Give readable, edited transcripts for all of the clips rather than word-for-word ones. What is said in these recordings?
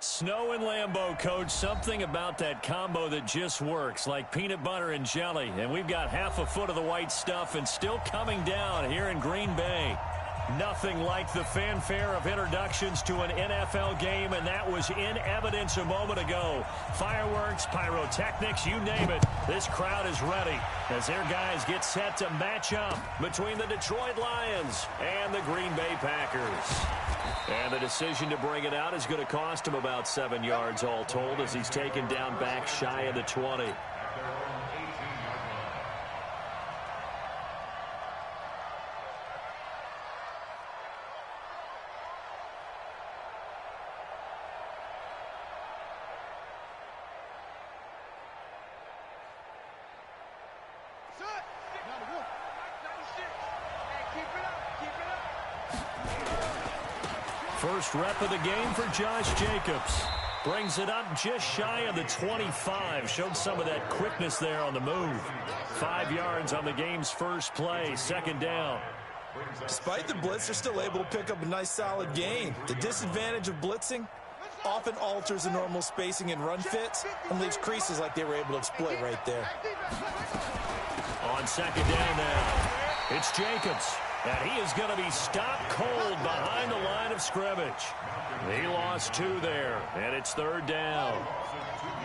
Snow and Lambeau, Coach. Something about that combo that just works, like peanut butter and jelly. And we've got half a foot of the white stuff and still coming down here in Green Bay. Nothing like the fanfare of introductions to an NFL game, and that was in evidence a moment ago. Fireworks, pyrotechnics, you name it. This crowd is ready as their guys get set to match up between the Detroit Lions and the Green Bay Packers. And the decision to bring it out is going to cost him about 7 yards all told as he's taken down back shy of the 20. First rep of the game for Josh Jacobs. Brings it up just shy of the 25. Showed some of that quickness there on the move. 5 yards on the game's first play. Second down. Despite the blitz, they're still able to pick up a nice solid gain. The disadvantage of blitzing often alters the normal spacing and run fits and leaves creases like they were able to exploit right there. On second down now, it's Jacobs. And he is going to be stopped cold behind the line of scrimmage. He lost 2 there, and it's third down.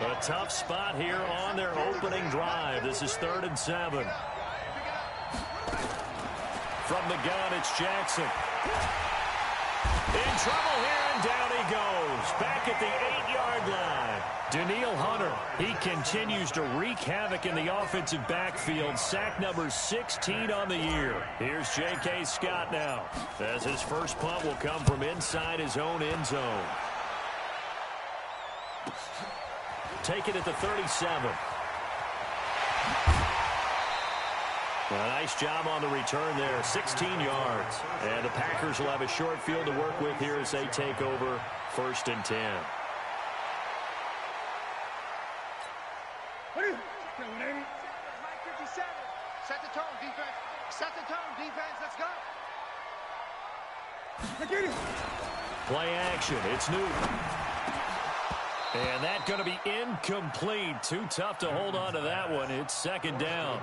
A tough spot here on their opening drive. This is 3rd and 7. From the gun, it's Jackson. In trouble here, and down he goes. Back at the 8-yard line. Danielle Hunter, he continues to wreak havoc in the offensive backfield. Sack number 16 on the year. Here's J.K. Scott now, as his first punt will come from inside his own end zone. Take it at the 37. A nice job on the return there, 16 yards. And the Packers will have a short field to work with here as they take over 1st and 10. Set the tone, defense. Set the tone, defense. Let's go. Play action. It's Newton. And that's going to be incomplete. Too tough to hold on to that one. It's second down.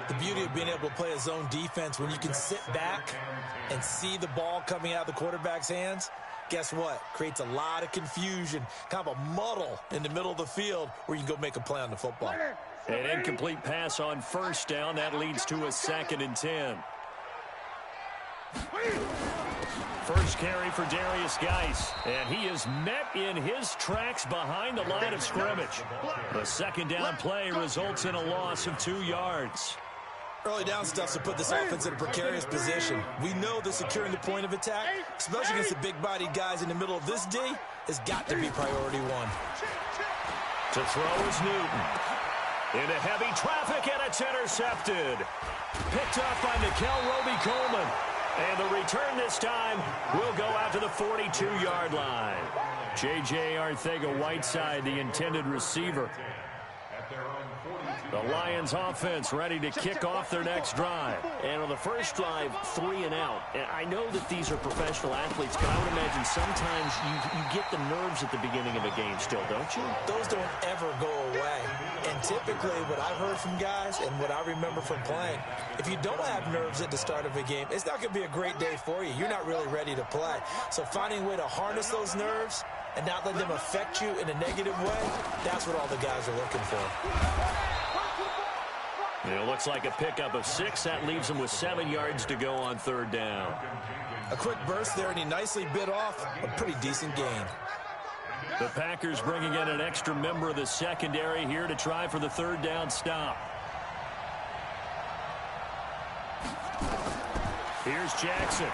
The beauty of being able to play a zone defense when you can sit back and see the ball coming out of the quarterback's hands, guess what? Creates a lot of confusion, kind of a muddle in the middle of the field where you can go make a play on the football. An incomplete pass on first down. That leads to a 2nd and 10. First carry for Darius Geis, and he is met in his tracks behind the line of scrimmage. The second down play results in a loss of 2 yards. Early down stuff to put this offense in a precarious position. We know that securing the point of attack, especially against the big-bodied guys in the middle of this D, has got to be priority 1. To throw is Newton. Into heavy traffic, and it's intercepted. Picked up by Nickel Roby-Coleman. And the return this time will go out to the 42-yard line. J.J. Arcega-Whiteside, the intended receiver. The Lions offense ready to kick off their next drive. And on the first drive, 3 and out. And I know that these are professional athletes, but I would imagine sometimes you get the nerves at the beginning of a game still, don't you? Those don't ever go away. And typically what I've heard from guys and what I remember from playing, if you don't have nerves at the start of a game, it's not going to be a great day for you. You're not really ready to play. So finding a way to harness those nerves and not let them affect you in a negative way, that's what all the guys are looking for. It looks like a pickup of 6. That leaves him with 7 yards to go on third down. A quick burst there, and he nicely bit off a pretty decent gain. The Packers bringing in an extra member of the secondary here to try for the third down stop. Here's Jackson.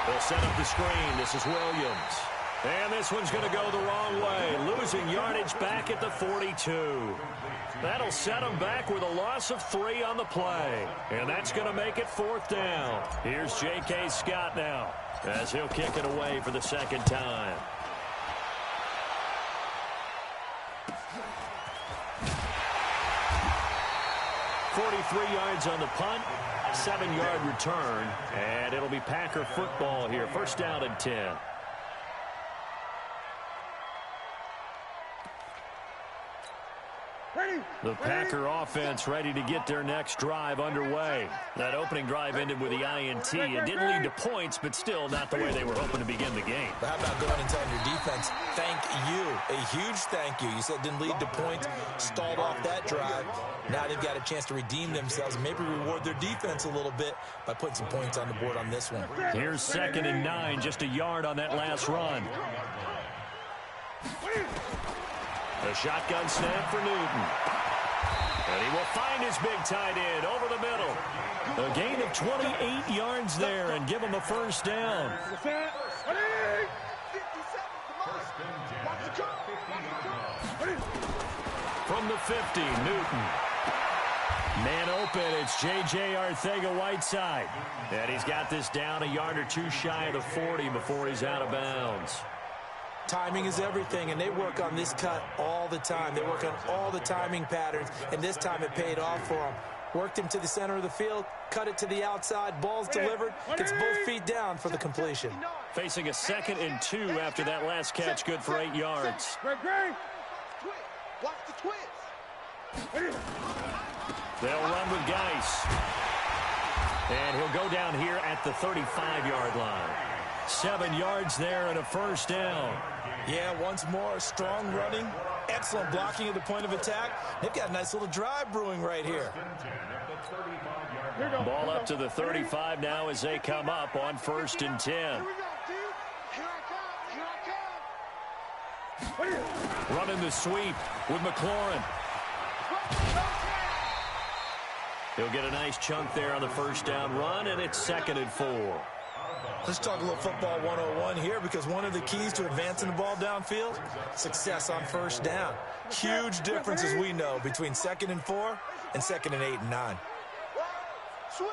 They'll set up the screen. This is Williams. And this one's going to go the wrong way, losing yardage back at the 42. That'll set them back with a loss of 3 on the play. And that's going to make it 4th down. Here's J.K. Scott now as he'll kick it away for the second time. 43 yards on the punt, 7-yard return, and it'll be Packer football here. First down and 10. The Packer offense ready to get their next drive underway. That opening drive ended with the INT. It didn't lead to points, but still not the way they were hoping to begin the game. But how about going and telling your defense, thank you, a huge thank you. You said it didn't lead to points, stalled off that drive. Now they've got a chance to redeem themselves and maybe reward their defense a little bit by putting some points on the board on this one. Here's 2nd and 9, just a yard on that last run. A shotgun snap for Newton. And he will find his big tight end over the middle. A gain of 28 yards there and give him a first down. From the 50, Newton. Man open, it's J.J. Arcega-Whiteside. And he's got this down a yard or two shy of the 40 before he's out of bounds. Timing is everything, and they work on this cut all the time. They work on all the timing patterns, and this time it paid off for them. Worked him to the center of the field, cut it to the outside, ball's delivered, gets both feet down for the completion. Facing a 2nd and 2 after that last catch, good for 8 yards. Watch the twist. They'll run with Geis. And he'll go down here at the 35-yard line. 7 yards there and a first down. Yeah, once more, strong running, excellent blocking at the point of attack. They've got a nice little drive brewing right here. Ball up to the 35 now as they come up on 1st and 10. Here we go, dude. Here I come. Here I come. Running the sweep with McLaurin. He'll get a nice chunk there on the first down run, and it's 2nd and 4. Let's talk a little football 101 here, because one of the keys to advancing the ball downfield, success on first down. Huge difference, as we know, between 2nd and 4 and 2nd and 8 and 9. Switch.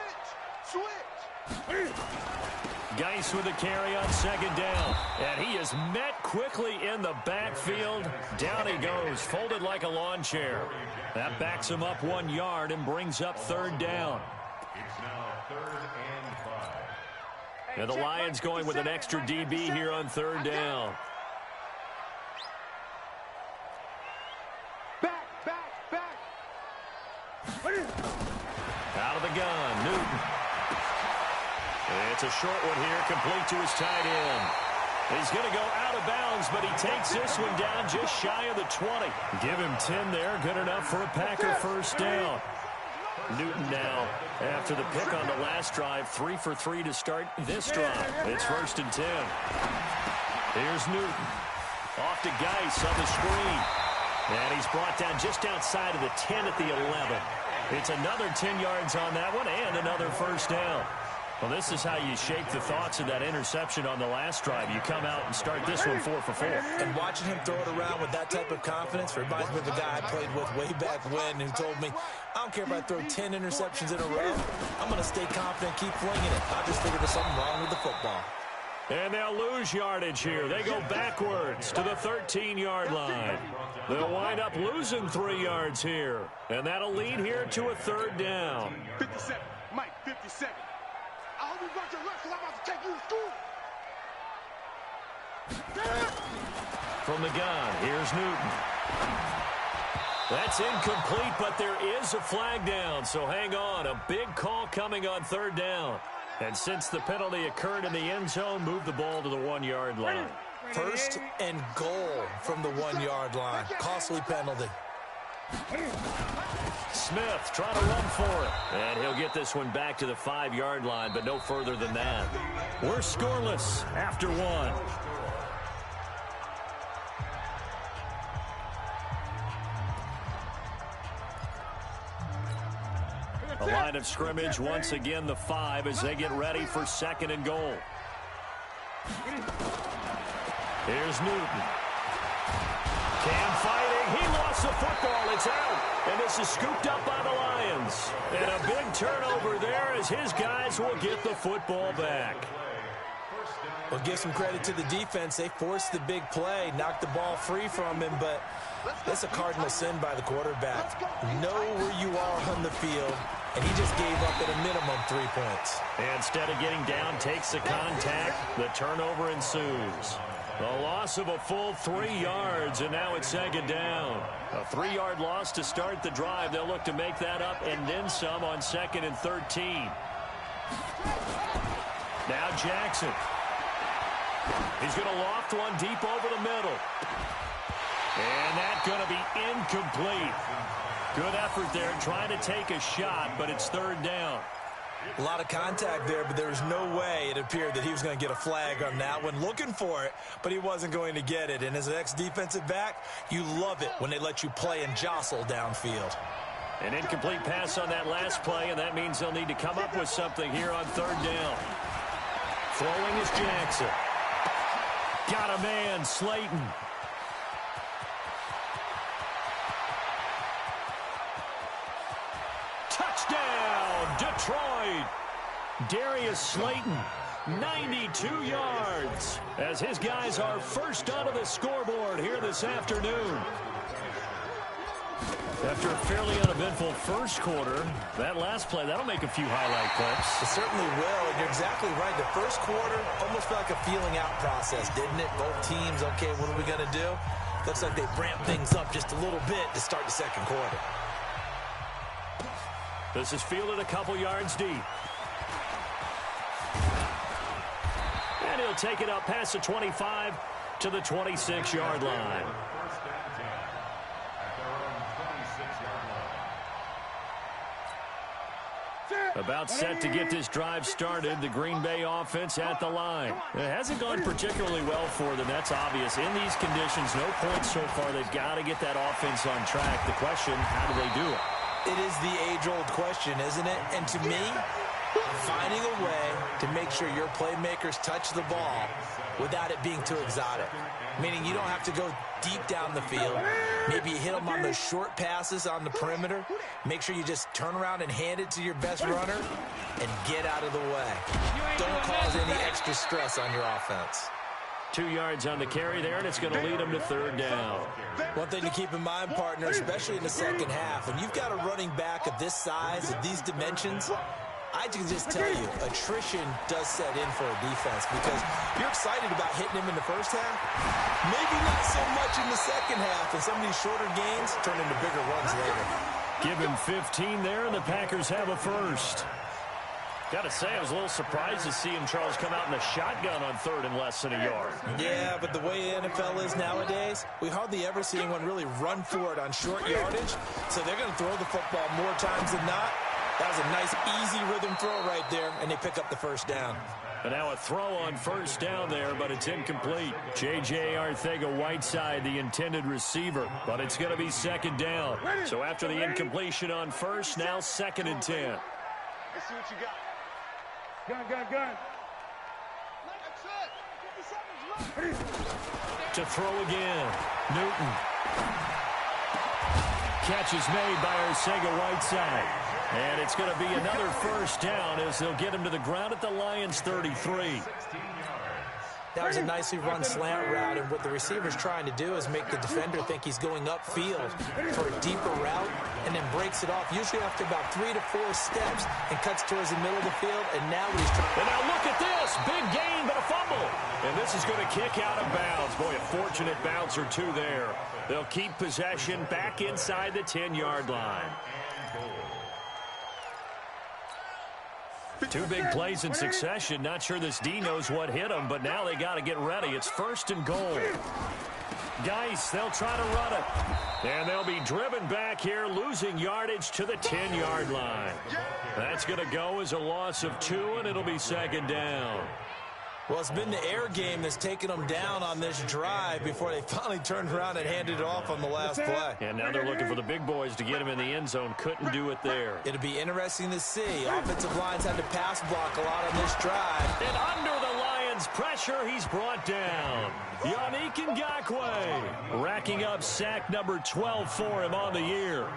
Geis with a carry on 2nd down. And he is met quickly in the backfield. Down he goes, folded like a lawn chair. That backs him up 1 yard and brings up 3rd down. It's now 3rd and 5. And the Lions going with an extra DB here on 3rd down. Back. Out of the gun, Newton. It's a short one here, complete to his tight end. He's going to go out of bounds, but he takes this one down just shy of the 20. Give him 10 there, good enough for a Packer first down. Newton now, after the pick on the last drive, 3 for 3 to start this drive. It's 1st and 10. Here's Newton. Off to Geis on the screen. And he's brought down just outside of the 10 at the 11. It's another 10 yards on that one and another first down. Well, this is how you shake the thoughts of that interception on the last drive. You come out and start this one 4 for 4. And watching him throw it around with that type of confidence reminds me of a guy I played with way back when who told me, I don't care if I throw 10 interceptions in a row. I'm going to stay confident, keep flinging it. I just figured there's something wrong with the football. And they'll lose yardage here. They go backwards to the 13-yard line. They'll wind up losing 3 yards here. And that'll lead here to a 3rd down. 57. Mike, 57. I hope you got your lunch, because I'm about to take you to school. From the gun, here's Newton. That's incomplete, but there is a flag down, so hang on. A big call coming on 3rd down. And since the penalty occurred in the end zone, move the ball to the 1-yard line. 1st and goal from the 1-yard line. Costly penalty. Smith trying to run for it. And he'll get this one back to the 5-yard line, but no further than that. We're scoreless after 1. A line of scrimmage, once again the 5 as they get ready for 2nd and goal. Here's Newton. Cam fighting. He lost the football. It's out. And this is scooped up by the Lions. And a big turnover there as his guys will get the football back. Well, give some credit to the defense. They forced the big play, knocked the ball free from him, but that's a cardinal sin by the quarterback. Know where you are on the field, and he just gave up at a minimum 3 points. And instead of getting down, takes the contact. The turnover ensues. A loss of a full 3 yards, and now it's 2nd down. A 3-yard loss to start the drive. They'll look to make that up and then some on 2nd and 13. Now Jackson. He's going to loft one deep over the middle. And that's going to be incomplete. Good effort there trying to take a shot, but it's 3rd down. A lot of contact there, but there was no way it appeared that he was going to get a flag on that one. Looking for it, but he wasn't going to get it. And as an ex-defensive back, you love it when they let you play and jostle downfield. An incomplete pass on that last play, and that means they'll need to come up with something here on 3rd down. Throwing is Jackson. Got a man, Slayton. Touchdown, Detroit. Darius Slayton, 92 yards, as his guys are first onto the scoreboard here this afternoon. After a fairly uneventful first quarter, that last play, that'll make a few highlight clips. It certainly will, and you're exactly right. The first quarter almost felt like a feeling out process, didn't it? Both teams, okay, what are we going to do? Looks like they ramped things up just a little bit to start the second quarter. This is fielded a couple yards deep. And he'll take it up past the 25 to the 26-yard line. About set to get this drive started. The Green Bay offense at the line. It hasn't gone particularly well for them. That's obvious. In these conditions, no points so far. They've got to get that offense on track. The question, how do they do it? It is the age-old question, isn't it? And to me, finding a way to make sure your playmakers touch the ball without it being too exotic. Meaning you don't have to go deep down the field. Maybe you hit them on those short passes on the perimeter. Make sure you just turn around and hand it to your best runner and get out of the way. Don't cause any extra stress on your offense. 2 yards on the carry there, and it's going to lead them to 3rd down. One thing to keep in mind, partner, especially in the second half, when you've got a running back of this size, of these dimensions, I can just tell you, attrition does set in for a defense because you're excited about hitting him in the first half. Maybe not so much in the second half, and some of these shorter gains turn into bigger runs later. Give him 15 there, and the Packers have a first. Got to say, I was a little surprised to see him, Charles, come out in a shotgun on 3rd and less than a yard. Yeah, but the way the NFL is nowadays, we hardly ever see anyone really run for it on short yardage, so they're going to throw the football more times than not. That was a nice, easy rhythm throw right there, and they pick up the first down. And now a throw on first down there, but it's incomplete. J.J. Arcega-Whiteside, the intended receiver, but it's going to be 2nd down. So after the incompletion on first, now 2nd and 10. Let's see what you got. Gun. To throw again, Newton. Catch is made by Arcega-Whiteside. And it's going to be another first down as they'll get him to the ground at the Lions' 33. That was a nicely run slant route, and what the receiver's trying to do is make the defender think he's going upfield for a deeper route and then breaks it off, usually after about 3 to 4 steps, and cuts towards the middle of the field, and now he's trying. And now look at this. Big gain, but a fumble. And this is going to kick out of bounds. Boy, a fortunate bounce or two there. They'll keep possession back inside the 10-yard line. 2 big plays in succession. Not sure this D knows what hit him, but now they got to get ready. It's 1st and goal. Geis, they'll try to run it. And they'll be driven back here, losing yardage to the 10-yard line. That's going to go as a loss of 2, and it'll be 2nd down. Well, it's been the air game that's taken them down on this drive before they finally turned around and handed it off on the last play. And now they're looking for the big boys to get him in the end zone. Couldn't do it there. It'll be interesting to see. Offensive lines had to pass block a lot on this drive. And under the Lions' pressure, he's brought down. Yannick Ngakoue racking up sack number 12 for him on the year.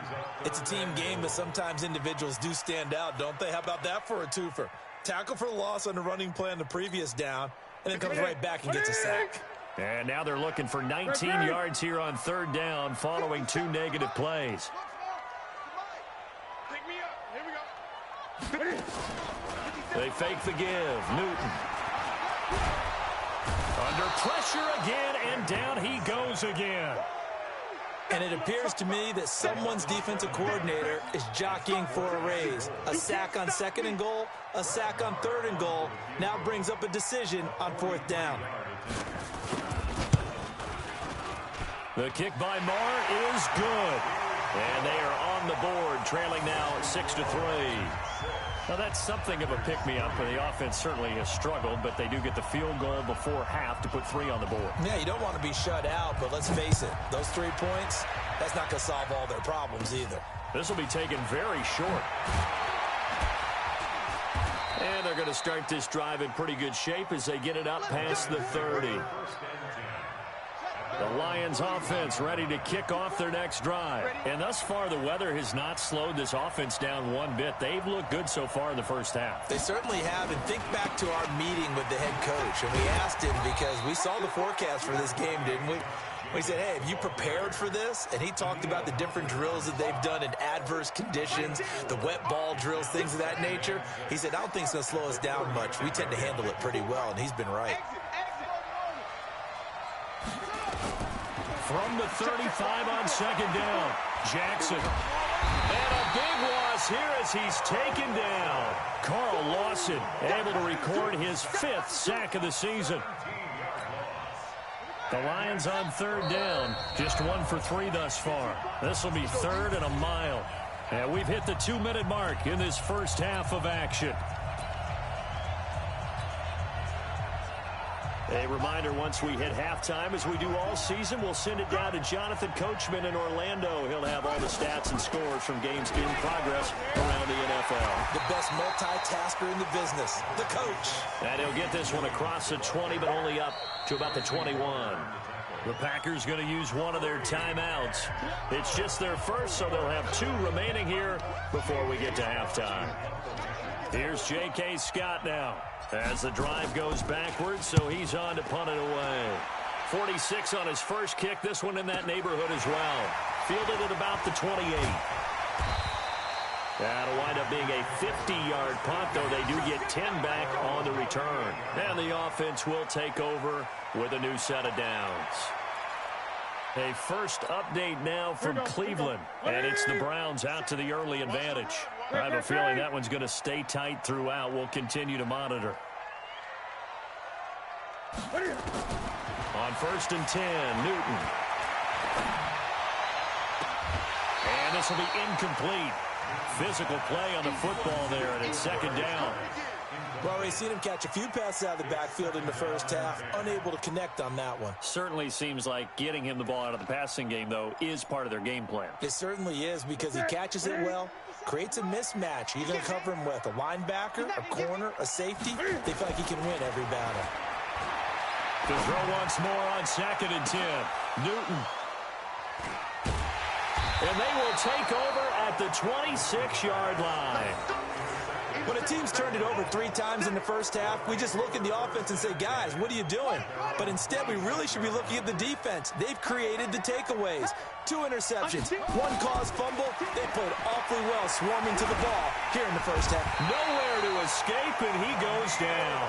It's a team game, but sometimes individuals do stand out, don't they? How about that for a twofer? Tackle for loss on the running play on the previous down, and then comes right back and gets a sack. And now they're looking for 19 yards here on 3rd down following 2 negative plays. Pick me up. Here we go. They fake the give. Newton. Under pressure again, and down he goes again. And it appears to me that someone's defensive coordinator is jockeying for a raise. A sack on 2nd and goal, a sack on 3rd and goal, now brings up a decision on 4th down. The kick by Marr is good. And they are on the board, trailing now 6-3. Now, that's something of a pick-me-up, and the offense certainly has struggled, but they do get the field goal before half to put 3 on the board. Yeah, you don't want to be shut out, but let's face it, those 3 points, that's not going to solve all their problems either. This will be taken very short. And they're going to start this drive in pretty good shape as they get it up past the 30. The Lions offense ready to kick off their next drive. And thus far, the weather has not slowed this offense down one bit. They've looked good so far in the first half. They certainly have. And think back to our meeting with the head coach. And we asked him because we saw the forecast for this game, didn't we? We said, hey, have you prepared for this? And he talked about the different drills that they've done in adverse conditions, the wet ball drills, things of that nature. He said, I don't think it's going to slow us down much. We tend to handle it pretty well, and he's been right. From the 35 on 2nd down, Jackson. And a big loss here as he's taken down. Carl Lawson able to record his 5th sack of the season. The Lions on 3rd down, just 1 for 3 thus far. This will be 3rd and a mile. And we've hit the 2-minute mark in this first half of action. A reminder, once we hit halftime, as we do all season, we'll send it down to Jonathan Coachman in Orlando. He'll have all the stats and scores from games in progress around the NFL. The best multitasker in the business, the coach. And he'll get this one across the 20, but only up to about the 21. The Packers going to use one of their timeouts. It's just their first, so they'll have 2 remaining here before we get to halftime. Here's J.K. Scott now, as the drive goes backwards, so he's on to punt it away. 46 on his first kick, this one in that neighborhood as well. Fielded at about the 28. That'll wind up being a 50-yard punt, though they do get 10 back on the return. And the offense will take over with a new set of downs. A first update now from Cleveland, and it's the Browns out to the early advantage. I have a feeling that one's going to stay tight throughout. We'll continue to monitor. On 1st and 10, Newton. And this will be incomplete. Physical play on the football there, and it's 2nd down. Well, we've seen him catch a few passes out of the backfield in the first half, unable to connect on that one. Certainly seems like getting him the ball out of the passing game, though, is part of their game plan. It certainly is, because he catches it well, creates a mismatch. You're going to cover him with a linebacker, a corner, a safety. They feel like he can win every battle. To throw once more on 2nd and 10. Newton. And they will take over at the 26-yard line. When a team's turned it over 3 times in the first half, we just look at the offense and say, guys, what are you doing? But instead, we really should be looking at the defense. They've created the takeaways. 2 interceptions, 1 caused fumble. They played awfully well swarming to the ball here in the first half. Nowhere to escape, and he goes down.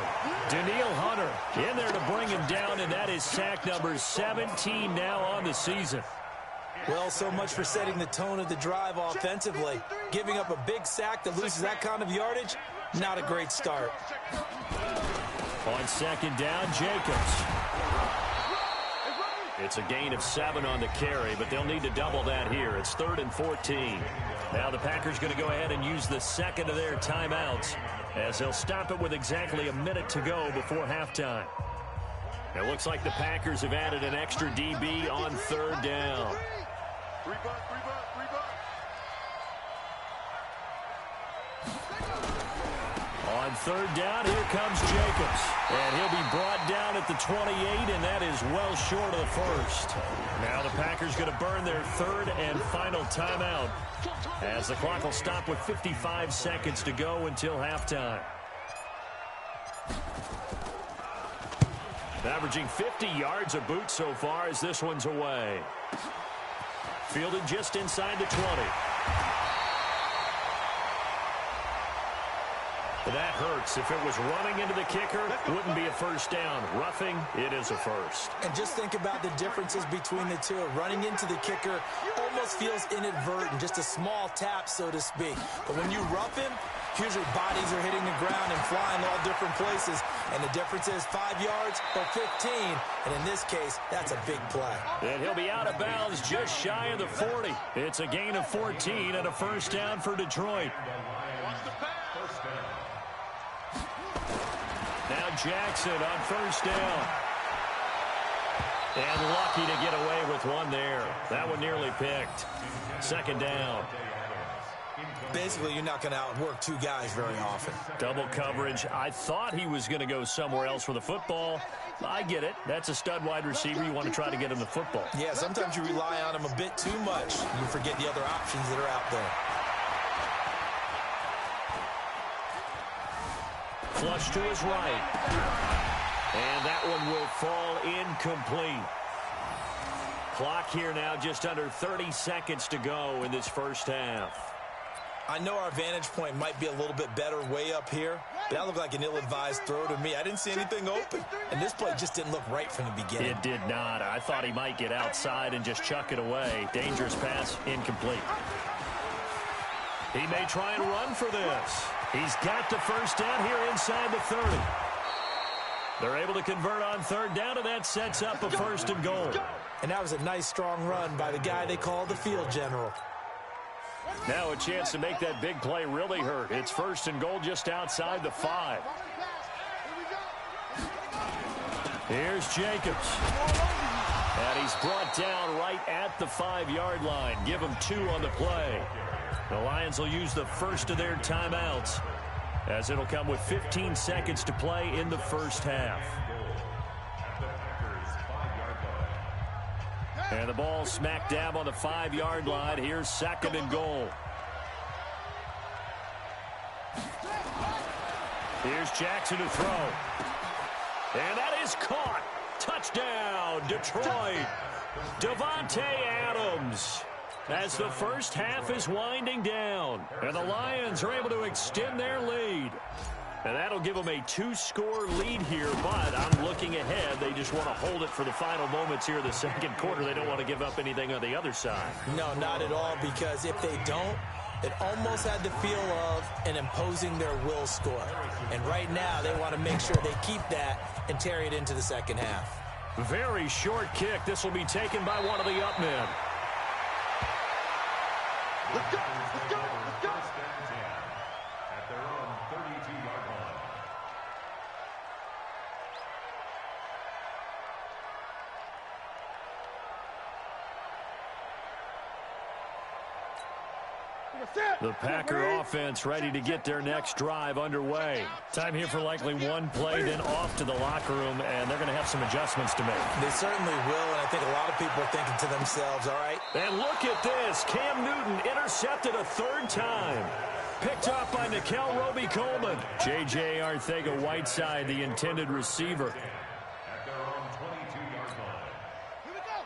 Danielle Hunter in there to bring him down, and that is sack number 17 now on the season. Well, so much for setting the tone of the drive offensively. Giving up a big sack that loses that kind of yardage, not a great start. On 2nd down, Jacobs. It's a gain of 7 on the carry, but they'll need to double that here. It's 3rd and 14. Now the Packers going to go ahead and use the second of their timeouts, as they'll stop it with exactly a minute to go before halftime. It looks like the Packers have added an extra DB on 3rd down. On 3rd down, here comes Jacobs. And he'll be brought down at the 28, and that is well short of the first. Now the Packers going to burn their 3rd and final timeout, as the clock will stop with 55 seconds to go until halftime. Averaging 50 yards a boot so far as this one's away. Fielded just inside the 20. That hurts. If it was running into the kicker, wouldn't be a first down. Roughing, it is a first. And just think about the differences between the two. Running into the kicker almost feels inadvertent, just a small tap, so to speak. But when you rough him, usually bodies are hitting the ground and flying all different places. And the difference is 5 yards or 15. And in this case, that's a big play. And he'll be out of bounds just shy of the 40. It's a gain of 14 and a first down for Detroit. Now Jackson on first down. And lucky to get away with one there. That one nearly picked. Second down. Basically, you're not going to outwork two guys very often. Double coverage. I thought he was going to go somewhere else for the football. I get it. That's a stud wide receiver. You want to try to get him the football. Yeah, sometimes you rely on him a bit too much. You forget the other options that are out there. Flush to his right. And that one will fall incomplete. Clock here now just under 30 seconds to go in this first half. I know our vantage point might be a little bit better way up here, but that looked like an ill-advised throw to me. I didn't see anything open, and this play just didn't look right from the beginning. It did not. I thought he might get outside and just chuck it away. Dangerous pass, incomplete. He may try and run for this. He's got the first down here inside the 30. They're able to convert on third down, and that sets up a first and goal. And that was a nice, strong run by the guy they call the field general. Now a chance to make that big play really hurt. It's first and goal just outside the 5. Here's Jacobs. And he's brought down right at the 5-yard line. Give him 2 on the play. The Lions will use the first of their timeouts, as it'll come with 15 seconds to play in the first half. And the ball smack dab on the 5-yard line. Here's second and goal. Here's Jackson to throw. And that is caught. Touchdown, Detroit. Davante Adams. As the first half is winding down, and the Lions are able to extend their lead. And that'll give them a 2-score lead here, but I'm looking ahead. They just want to hold it for the final moments here in the second quarter. They don't want to give up anything on the other side. No, not at all, because if they don't, it almost had the feel of an imposing their will score. And right now, they want to make sure they keep that and carry it into the second half. Very short kick. This will be taken by one of the up men. Let's go, let's go, let's go. At their own 32-yard line. The Packer offense ready to get their next drive underway. Time here for likely one play, then off to the locker room, and they're going to have some adjustments to make. They certainly will, and I think a lot of people are thinking to themselves, all right. And look at this. Cam Newton intercepted a third time. Picked off by Nickel Roby-Coleman. J.J. Arcega-Whiteside, the intended receiver. At their own 22-yard line.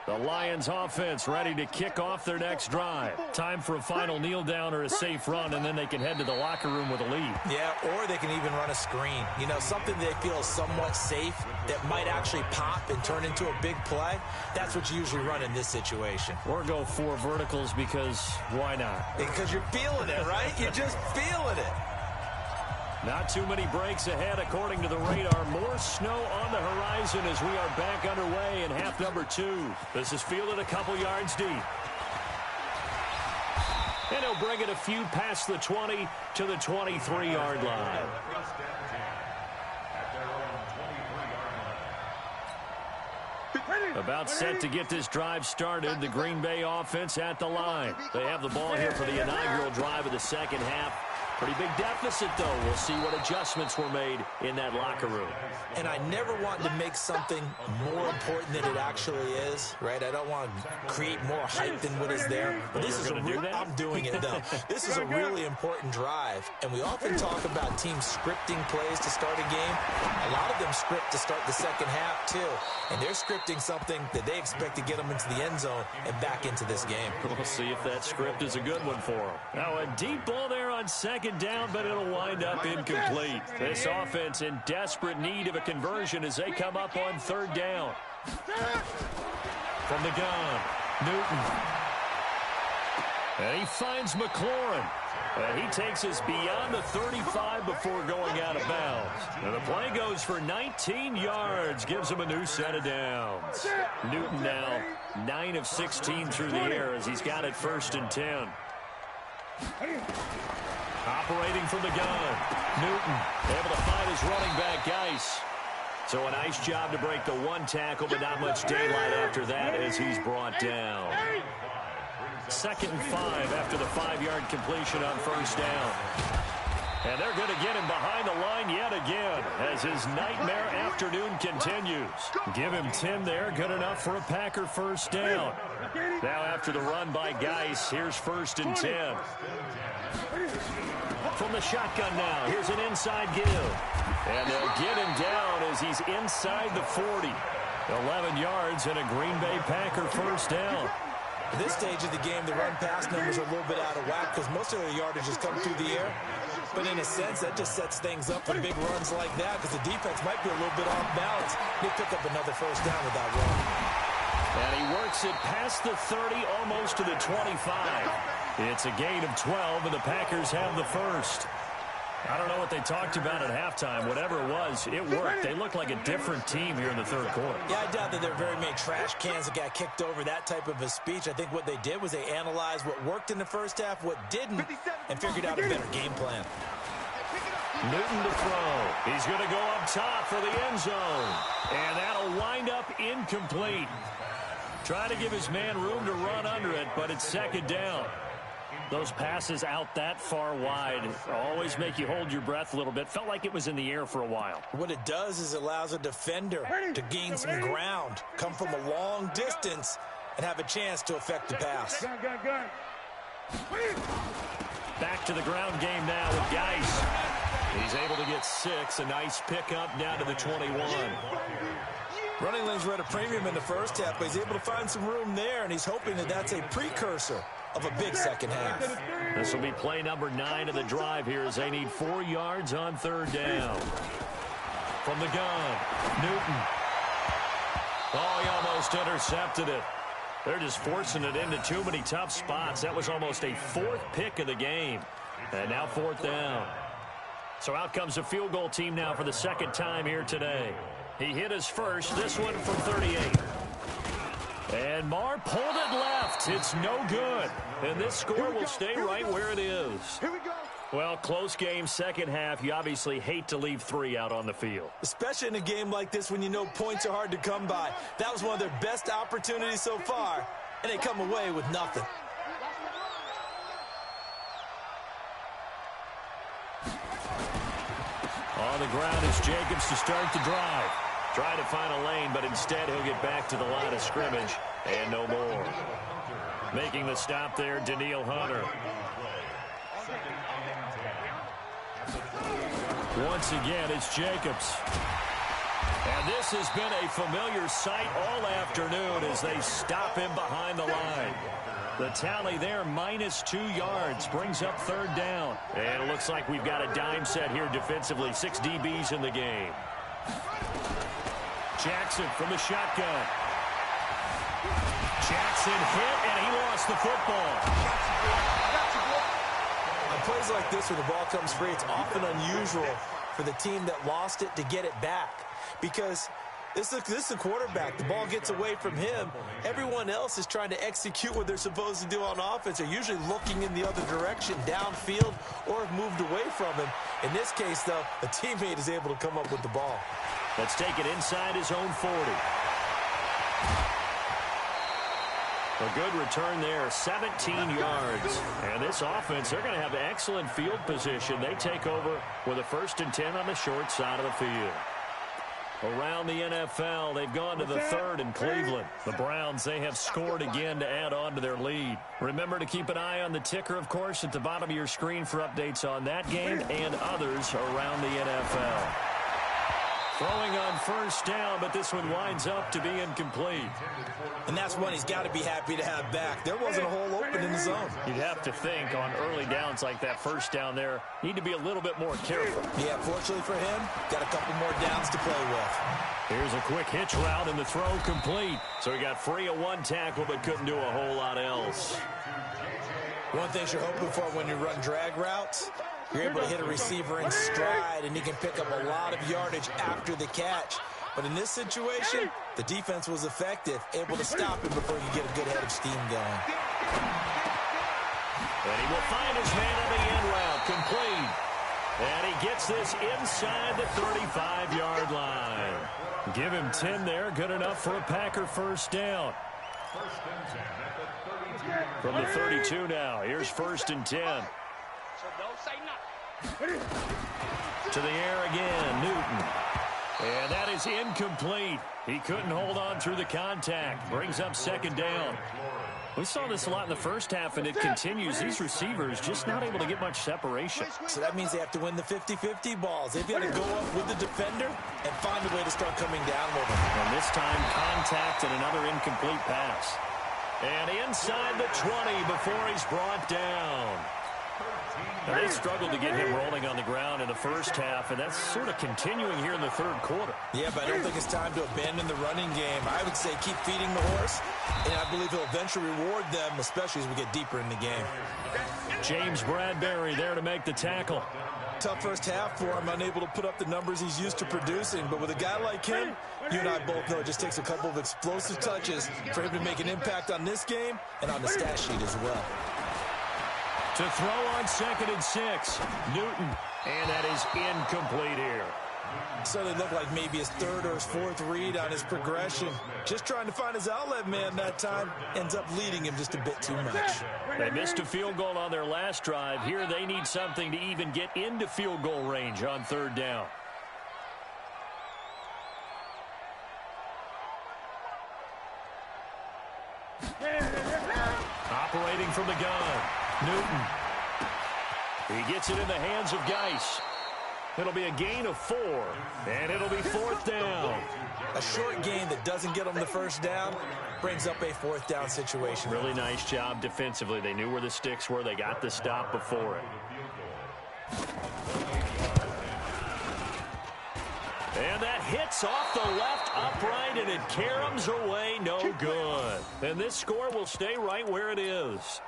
The Lions offense ready to kick off their next drive. Time for a final kneel down or a safe run, and then they can head to the locker room with a lead. Yeah, or they can even run a screen. You know, something they feel is somewhat safe that might actually pop and turn into a big play. That's what you usually run in this situation. Or go 4 verticals, because why not? Because you're feeling it, right? You're just feeling it. Not too many breaks ahead according to the radar. More snow on the horizon as we are back underway in half number 2. This is fielded a couple yards deep. And he'll bring it a few past the 20 to the 23-yard line. First down 10. At their own 23-yard line. About set to get this drive started. The Green Bay offense at the line. They have the ball here for the inaugural drive of the second half. Pretty big deficit, though. We'll see what adjustments were made in that locker room. And I never want to make something more important than it actually is, right? I don't want to create more hype than what is there. But this is I'm doing it, though. This is a really important drive. And we often talk about teams scripting plays to start a game. A lot of them script to start the second half, too. And they're scripting something that they expect to get them into the end zone and back into this game. We'll see if that script is a good one for them. Now, a deep ball there on on second down, but it'll wind up incomplete. This offense in desperate need of a conversion as they come up on third down. From the gun, Newton. And he finds McLaurin. And he takes us beyond the 35 before going out of bounds. And the play goes for 19 yards, gives him a new set of downs. Newton now 9 of 16 through the air as he's got it 1st and 10. Operating from the gun, Newton able to find his running back, Geis. So a nice job to break the one tackle, but not much daylight after that as he's brought down. 2nd and 5 after the 5-yard completion on 1st down. And they're going to get him behind the line yet again as his nightmare afternoon continues. Give him 10 there, good enough for a Packer 1st down. Now after the run by Geis, here's 1st and 10. From the shotgun now, here's an inside give. And they'll get him down as he's inside the 40. 11 yards and a Green Bay Packer 1st down. At this stage of the game, the run-pass numbers are a little bit out of whack because most of the yardage has come through the air. But in a sense, that just sets things up for big runs like that because the defense might be a little bit off balance. They pick up another 1st down with that run. And he works it past the 30, almost to the 25. It's a gain of 12, and the Packers have the 1st. I don't know what they talked about at halftime. Whatever it was, it worked. They look like a different team here in the 3rd quarter. Yeah, I doubt that there are very many trash cans that got kicked over, that type of a speech. I think what they did was they analyzed what worked in the 1st half, what didn't, and figured out a better game plan. Newton to throw. He's going to go up top for the end zone. And that'll wind up incomplete. Trying to give his man room to run under it, but it's 2nd down. Those passes out that far wide always make you hold your breath a little bit. Felt like it was in the air for a while. What it does is it allows a defender to gain some ground, come from a long distance, and have a chance to affect the pass. Back to the ground game now with Geis. He's able to get 6. A nice pickup down to the 21. Running lanes were at a premium in the 1st half, but he's able to find some room there, and he's hoping that that's a precursor of a big 2nd half. This will be play number 9 of the drive here as they need 4 yards on 3rd down. From the gun, Newton. Oh, he almost intercepted it. They're just forcing it into too many tough spots. That was almost a 4th pick of the game. And now 4th down. So out comes the field goal team now for the 2nd time here today. He hit his first, this one from 38. And Marr pulled it left. It's no good. And this score will stay right where it is. Here we go. Well, close game, 2nd half. You obviously hate to leave 3 out on the field. Especially in a game like this when you know points are hard to come by. That was one of their best opportunities so far, and they come away with nothing. On the ground is Jacobs to start the drive. Trying to find a lane, but instead he'll get back to the line of scrimmage and no more. Making the stop there, Danielle Hunter. Once again, it's Jacobs. And this has been a familiar sight all afternoon as they stop him behind the line. The tally there, -2 yards, brings up 3rd down. And it looks like we've got a dime set here defensively. 6 DBs in the game. Jackson from the shotgun. Jackson hit, and he lost the football. On plays like this where the ball comes free, it's often unusual for the team that lost it to get it back. Because this is the quarterback. The ball gets away from him. Everyone else is trying to execute what they're supposed to do on offense. They're usually looking in the other direction, downfield, or have moved away from him. In this case, though, a teammate is able to come up with the ball. Let's take it inside his own 40. A good return there, 17 yards. And this offense, they're going to have excellent field position. They take over with a 1st and 10 on the short side of the field. Around the NFL, they've gone to the 3rd in Cleveland. The Browns, they have scored again to add on to their lead. Remember to keep an eye on the ticker, of course, at the bottom of your screen for updates on that game and others around the NFL. Throwing on first down, but this one winds up to be incomplete. And that's one he's got to be happy to have back. There wasn't a hole open in the zone. You'd have to think on early downs like that first down there, need to be a little bit more careful. Yeah, fortunately for him, got a couple more downs to play with. Here's a quick hitch route and the throw complete. So he got free of one tackle but couldn't do a whole lot else. One thing you're hoping for when you run drag routes, you're able to hit a receiver in stride, and he can pick up a lot of yardage after the catch. But in this situation, the defense was effective, able to stop him before he could get a good head of steam going. And he will find his man on the end route, complete. And he gets this inside the 35-yard line. Give him 10 there, good enough for a Packer first down. From the 32 now, here's 1st and 10. To the air again, Newton. And that is incomplete. He couldn't hold on through the contact. Brings up 2nd down. We saw this a lot in the first half, and it continues. These receivers just not able to get much separation. So that means they have to win the 50-50 balls. They've got to go up with the defender and find a way to start coming down with him. And this time, contact and another incomplete pass. And inside the 20 before he's brought down. Now, they struggled to get him rolling on the ground in the first half, and that's sort of continuing here in the 3rd quarter. Yeah, but I don't think it's time to abandon the running game. I would say keep feeding the horse, and I believe he'll eventually reward them, especially as we get deeper in the game. James Bradbury there to make the tackle. Tough first half for him, unable to put up the numbers he's used to producing. But with a guy like him, you and I both know it just takes a couple of explosive touches for him to make an impact on this game and on the stat sheet as well. To throw on 2nd and 6, Newton. And that is incomplete here. So they look like maybe his 3rd or his 4th read on his progression. Just trying to find his outlet man that time. Ends up leading him just a bit too much. They missed a field goal on their last drive. Here they need something to even get into field goal range on 3rd down. Operating from the gun, Newton. He gets it in the hands of Geis. It'll be a gain of 4, and it'll be 4th down. A short gain that doesn't get them the first down brings up a 4th down situation. Really nice job defensively. They knew where the sticks were. They got the stop before it. And that hits off the left upright, and it caroms away no good. And this score will stay right where it is.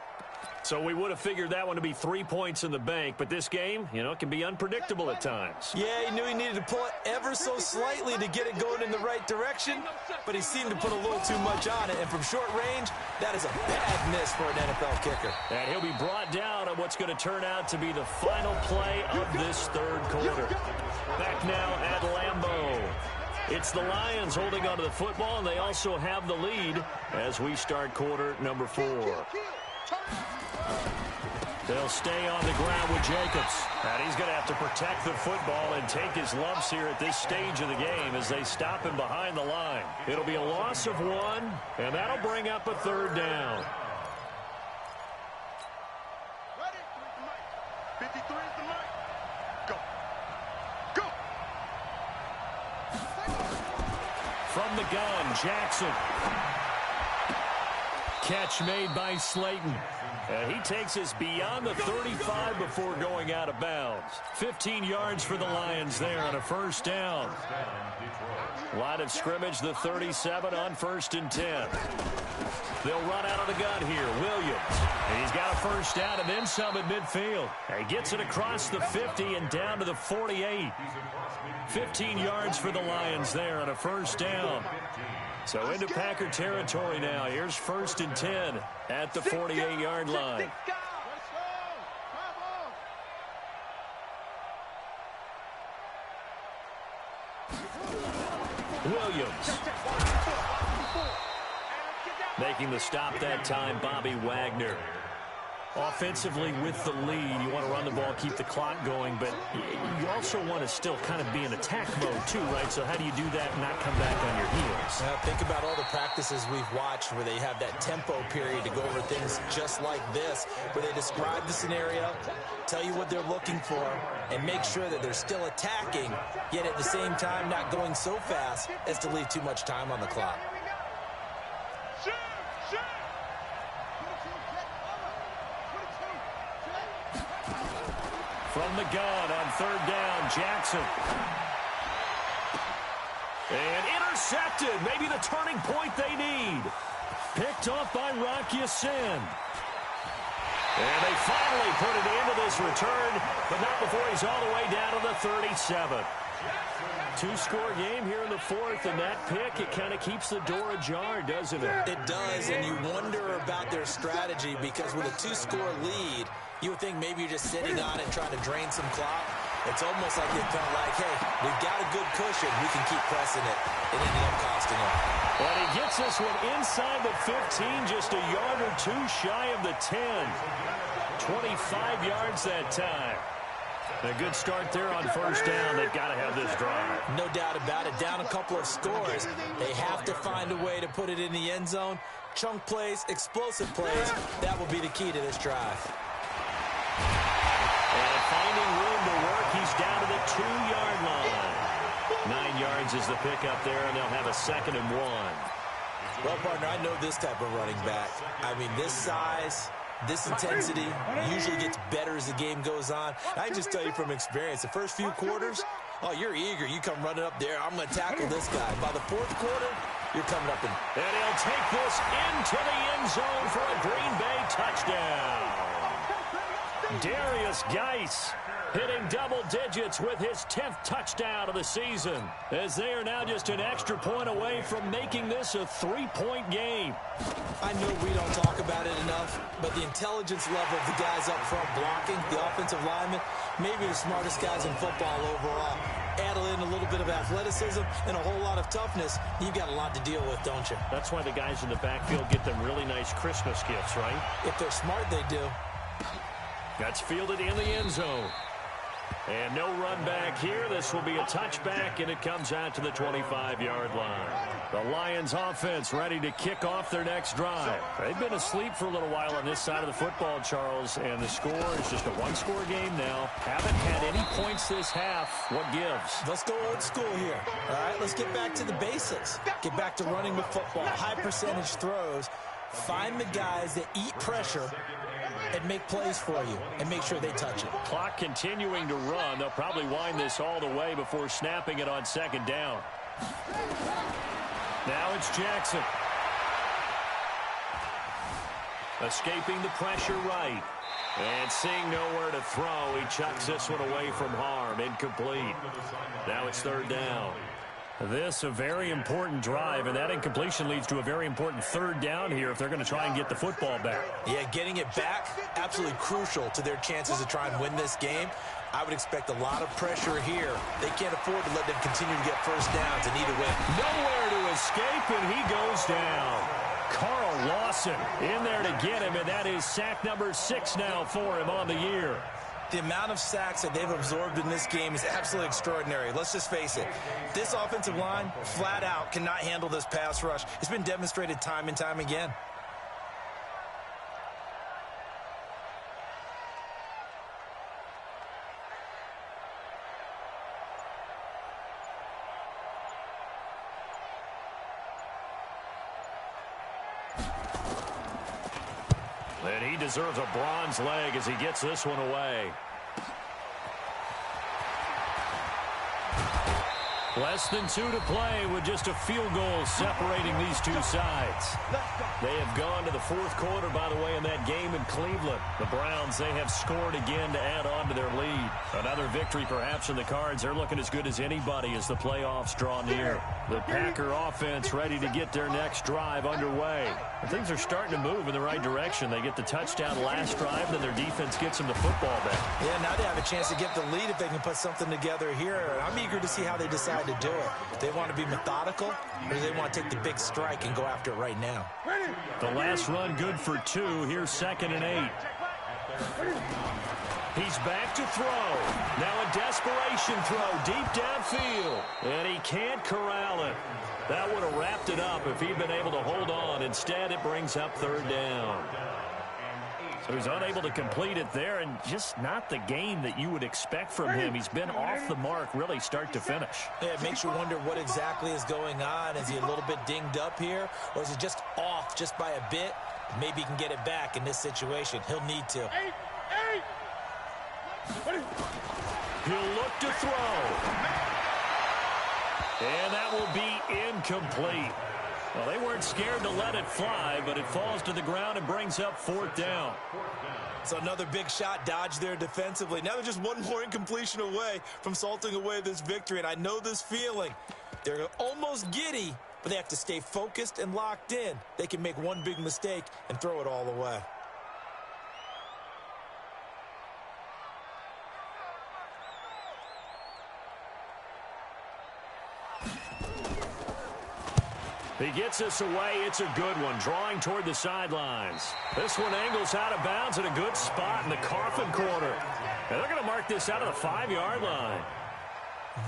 So we would have figured that one to be 3 points in the bank, but this game, you know, can be unpredictable at times. Yeah, he knew he needed to pull it ever so slightly to get it going in the right direction, but he seemed to put a little too much on it, and from short range, that is a bad miss for an NFL kicker. And he'll be brought down on what's going to turn out to be the final play of this 3rd quarter. Back now at Lambeau. It's the Lions holding onto the football, and they also have the lead as we start quarter number 4. They'll stay on the ground with Jacobs. And he's going to have to protect the football and take his lumps here at this stage of the game as they stop him behind the line. It'll be a loss of 1, and that'll bring up a 3rd down. Ready? 53 is the mic. Go. Go. From the gun, Jackson. Catch made by Slayton. He takes us beyond the 35 before going out of bounds. 15 yards for the Lions there on a 1st down. Line of scrimmage, the 37 on 1st and 10. They'll run out of the gun here. Williams. And he's got a 1st down and then some at midfield. He gets it across the 50 and down to the 48. 15 yards for the Lions there on a 1st down. So into Packer territory now. Here's 1st and 10 at the 48-yard line. Williams. Making the stop that time, Bobby Wagner. Offensively with the lead, you want to run the ball, keep the clock going, but you also want to still kind of be in attack mode too, right? So how do you do that and not come back on your heels? Think about all the practices we've watched where they have that tempo period to go over things just like this, where they describe the scenario, tell you what they're looking for, and make sure that they're still attacking, yet at the same time not going so fast as to leave too much time on the clock. From the gun on third down, Jackson. And intercepted. Maybe the turning point they need. Picked off by Rock Ya-Sin. And they finally put it into this return, but not before he's all the way down to the 37. Two-score game here in the fourth, and that pick, it kind of keeps the door ajar, doesn't it? It does, and you wonder about their strategy because with a two-score lead, you would think maybe you're just sitting on it trying to drain some clock. It's almost like they felt like, hey, we've got a good cushion. We can keep pressing it. It ended up costing him. But he gets this one inside the 15, just a yard or two shy of the 10. 25 yards that time. A good start there on first down. They've got to have this drive. No doubt about it. Down a couple of scores. They have to find a way to put it in the end zone. Chunk plays, explosive plays. That will be the key to this drive. And finding room to work, he's down to the 2-yard line. 9 yards is the pickup there, and they'll have a 2nd and 1. Well, partner, I know this type of running back. I mean, this size, this intensity usually gets better as the game goes on. I can just tell you from experience, the first few quarters, oh, you're eager. You come running up there. I'm going to tackle this guy. By the fourth quarter, you're coming up and he'll take this into the end zone for a Green Bay touchdown. Darius Geis hitting double digits with his 10th touchdown of the season, as they are now just an extra point away from making this a 3-point game. I know we don't talk about it enough, but the intelligence level of the guys up front blocking, the offensive linemen, maybe the smartest guys in football overall. Add in a little bit of athleticism and a whole lot of toughness, you've got a lot to deal with, don't you? That's why the guys in the backfield get them really nice Christmas gifts, right? If they're smart, they do. That's fielded in the end zone. And no run back here. This will be a touchback, and it comes out to the 25-yard line. The Lions offense ready to kick off their next drive. They've been asleep for a little while on this side of the football, Charles, and the score is just a one-score game now. Haven't had any points this half. What gives? Let's go old school here. All right, let's get back to the basics. Get back to running the football, high-percentage throws. Find the guys that eat pressure and make plays for you and make sure they touch it. Clock continuing to run. They'll probably wind this all the way before snapping it on second down. Now it's Jackson. Escaping the pressure right. And seeing nowhere to throw, he chucks this one away from harm. Incomplete. Now it's third down. This a very important drive, and that incompletion leads to a very important third down here if they're going to try and get the football back. Yeah, getting it back, absolutely crucial to their chances to try and win this game. I would expect a lot of pressure here. They can't afford to let them continue to get first downs and need a win. Nowhere to escape, and he goes down. Carl Lawson in there to get him, and that is sack number 6 now for him on the year. The amount of sacks that they've absorbed in this game is absolutely extraordinary. Let's just face it. This offensive line, flat out, cannot handle this pass rush. It's been demonstrated time and time again. And he deserves a bronze leg as he gets this one away. Less than 2 to play with just a field goal separating these two sides. They have gone to the fourth quarter, by the way, in that game in Cleveland. The Browns, they have scored again to add on to their lead. Another victory perhaps in the cards. They're looking as good as anybody as the playoffs draw near. The Packer offense ready to get their next drive underway. And things are starting to move in the right direction. They get the touchdown last drive, then their defense gets them the football back. Yeah, now they have a chance to get the lead if they can put something together here. I'm eager to see how they decide to do it. They want to be methodical, or do they want to take the big strike and go after it right now? The last run good for 2. Here's 2nd and 8. He's back to throw. Now a desperation throw deep downfield. And he can't corral it. That would have wrapped it up if he'd been able to hold on. Instead, it brings up third down. So he's unable to complete it there, and just not the game that you would expect from him. He's been off the mark really start to finish. Yeah, it makes you wonder what exactly is going on. Is he a little bit dinged up here, or is he just off just by a bit? Maybe he can get it back in this situation. He'll need to. He'll look to throw. And that will be incomplete. Well, they weren't scared to let it fly, but it falls to the ground and brings up fourth down. So another big shot dodged there defensively. Now they're just one more incompletion away from salting away this victory. And I know this feeling. They're almost giddy, but they have to stay focused and locked in. They can make one big mistake and throw it all away. He gets us away. It's a good one, drawing toward the sidelines. This one angles out of bounds at a good spot in the coffin corner. And they're going to mark this out of the 5-yard line.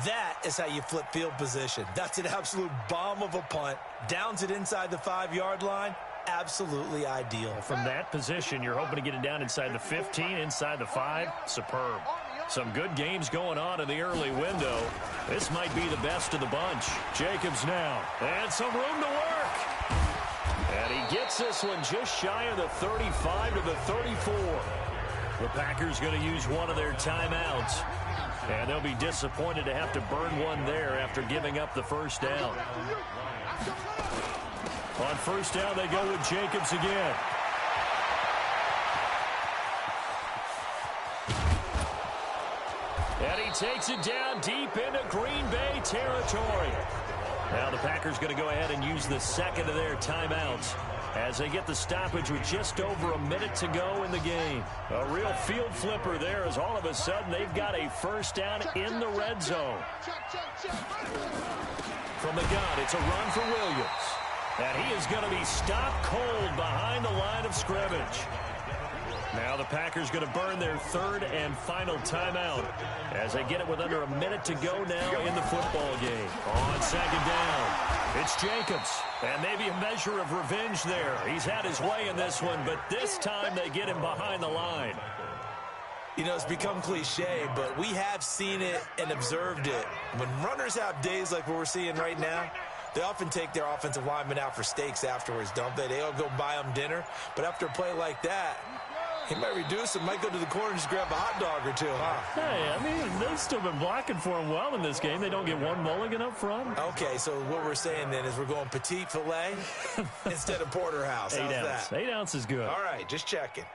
That is how you flip field position. That's an absolute bomb of a punt. Downs it inside the 5-yard line. Absolutely ideal. From that position, you're hoping to get it down inside the 15, inside the 5. Superb. Some good games going on in the early window. This might be the best of the bunch. Jacobs now. And some room to work. And he gets this one just shy of the 35 to the 34. The Packers going to use one of their timeouts. And they'll be disappointed to have to burn one there after giving up the first down. On first down, they go with Jacobs again. And he takes it down deep into Green Bay territory. Now the Packers going to go ahead and use the second of their timeouts as they get the stoppage with just over a minute to go in the game. A real field flipper there as all of a sudden they've got a first down in the red zone. From the gun, it's a run for Williams. And he is going to be stopped cold behind the line of scrimmage. Now the Packers going to burn their third and final timeout as they get it with under a minute to go now in the football game. On second down, it's Jacobs. And maybe a measure of revenge there. He's had his way in this one, but this time they get him behind the line. You know, it's become cliche, but we have seen it and observed it. When runners have days like what we're seeing right now, they often take their offensive linemen out for steaks afterwards, don't they? They all go buy them dinner. But after a play like that, he might reduce it, might go to the corner and just grab a hot dog or two, huh? Hey, I mean, they've still been blocking for him well in this game. They don't get one mulligan up front. Okay, so what we're saying then is we're going petite filet instead of porterhouse. How's 8 ounce. that? 8 ounce is good. All right, just checking.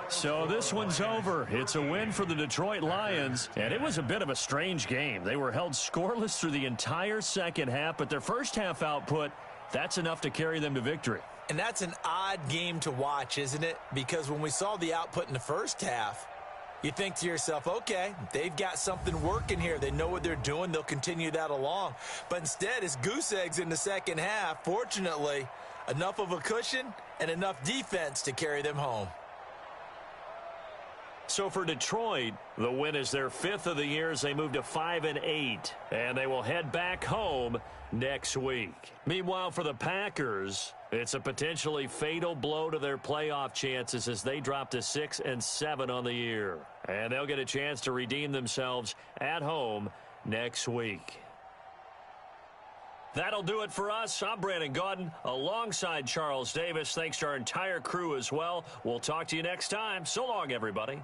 So this one's over. It's a win for the Detroit Lions, and it was a bit of a strange game. They were held scoreless through the entire second half, but their first half output, that's enough to carry them to victory. And that's an odd game to watch, isn't it? Because when we saw the output in the first half, you think to yourself, okay, they've got something working here. They know what they're doing. They'll continue that along. But instead, it's goose eggs in the second half. Fortunately, enough of a cushion and enough defense to carry them home. So for Detroit, the win is their 5th of the year as they move to 5-8, and they will head back home next week. Meanwhile, for the Packers, it's a potentially fatal blow to their playoff chances as they drop to 6-7 on the year. And they'll get a chance to redeem themselves at home next week. That'll do it for us. I'm Brandon Gaudin alongside Charles Davis. Thanks to our entire crew as well. We'll talk to you next time. So long, everybody.